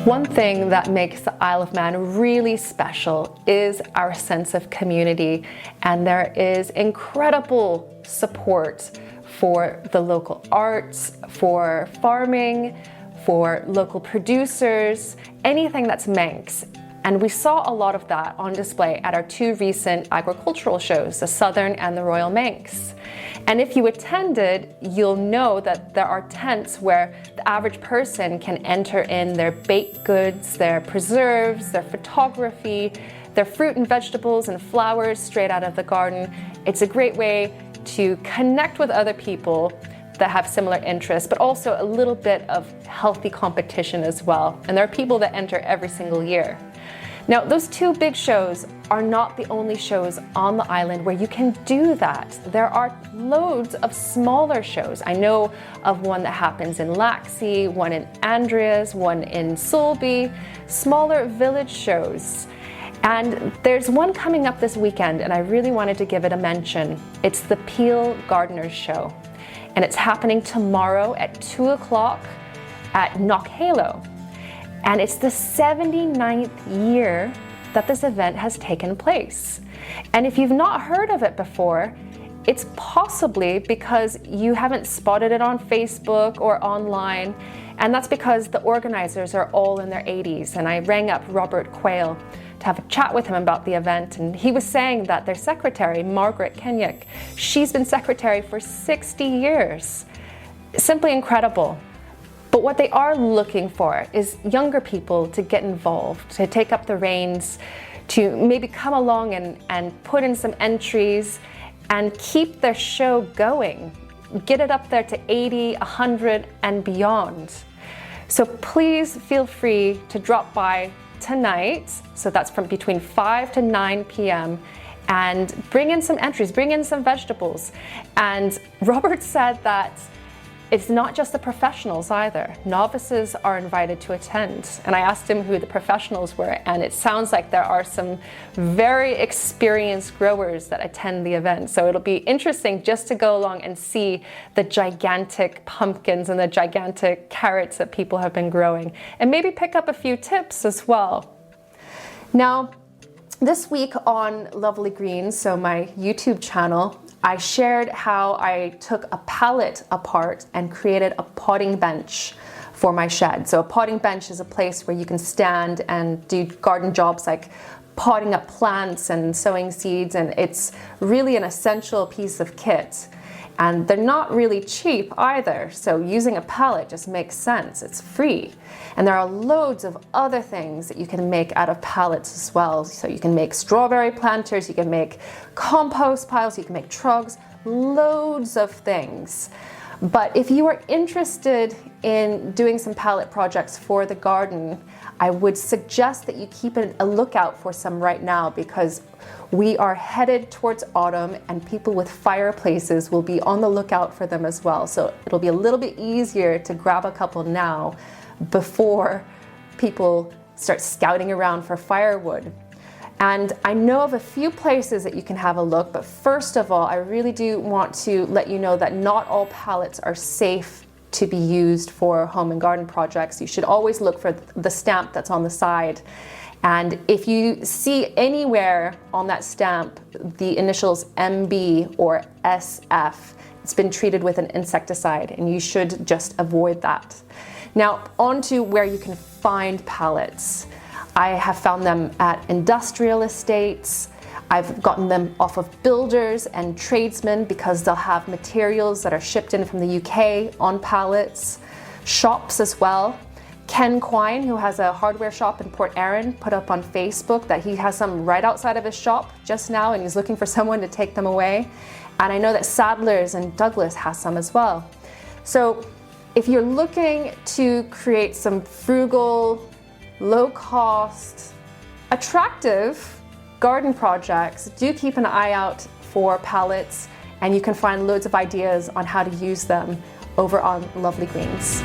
One thing that makes the Isle of Man really special is our sense of community, and there is incredible support for the local arts, for farming, for local producers, anything that's Manx. And we saw a lot of that on display at our two recent agricultural shows, the Southern and the Royal Manx. And if you attended, you'll know that there are tents where the average person can enter in their baked goods, their preserves, their photography, their fruit and vegetables and flowers straight out of the garden. It's a great way to connect with other people that have similar interests, but also a little bit of healthy competition as well. And there are people that enter every single year. Now, those two big shows are not the only shows on the island where you can do that. There are loads of smaller shows. I know of one that happens in Laxey, one in Andreas, one in Sulby, smaller village shows. And there's one coming up this weekend, and I really wanted to give it a mention. It's the Peel Gardeners Show, and it's happening tomorrow at 2 o'clock at Knockhalo. And it's the 79th year that this event has taken place. And if you've not heard of it before, it's possibly because you haven't spotted it on Facebook or online, and that's because the organizers are all in their 80s. And I rang up Robert Quayle to have a chat with him about the event, and he was saying that their secretary, Margaret Kenyuk, she's been secretary for 60 years. Simply incredible. But what they are looking for is younger people to get involved, to take up the reins, to maybe come along and put in some entries and keep their show going. Get it up there to 80, 100 and beyond. So please feel free to drop by tonight. So that's from between 5 to 9 p.m. and bring in some entries, bring in some vegetables. And Robert said that it's not just the professionals either. Novices are invited to attend. And I asked him who the professionals were, and it sounds like there are some very experienced growers that attend the event. So it'll be interesting just to go along and see the gigantic pumpkins and the gigantic carrots that people have been growing, and maybe pick up a few tips as well. Now, this week on Lovely Greens, so my YouTube channel, I shared how I took a pallet apart and created a potting bench for my shed. So a potting bench is a place where you can stand and do garden jobs like potting up plants and sowing seeds, and it's really an essential piece of kit. And they're not really cheap either, so using a pallet just makes sense. It's free. And there are loads of other things that you can make out of pallets as well. So you can make strawberry planters, you can make compost piles, you can make trugs, loads of things. But if you are interested in doing some pallet projects for the garden, I would suggest that you keep a lookout for some right now, because we are headed towards autumn and people with fireplaces will be on the lookout for them as well. So it'll be a little bit easier to grab a couple now before people start scouting around for firewood. And I know of a few places that you can have a look, but first of all, I really do want to let you know that not all pallets are safe to be used for home and garden projects. You should always look for the stamp that's on the side. And if you see anywhere on that stamp the initials MB or SF, it's been treated with an insecticide, and you should just avoid that. Now, on to where you can find pallets. I have found them at industrial estates. I've gotten them off of builders and tradesmen because they'll have materials that are shipped in from the UK on pallets. Shops as well. Ken Quine, who has a hardware shop in Port Erin, put up on Facebook that he has some right outside of his shop just now, and he's looking for someone to take them away. And I know that Sadler's and Douglas has some as well. So if you're looking to create some frugal, low-cost, attractive garden projects, do keep an eye out for pallets, and you can find loads of ideas on how to use them over on Lovely Greens.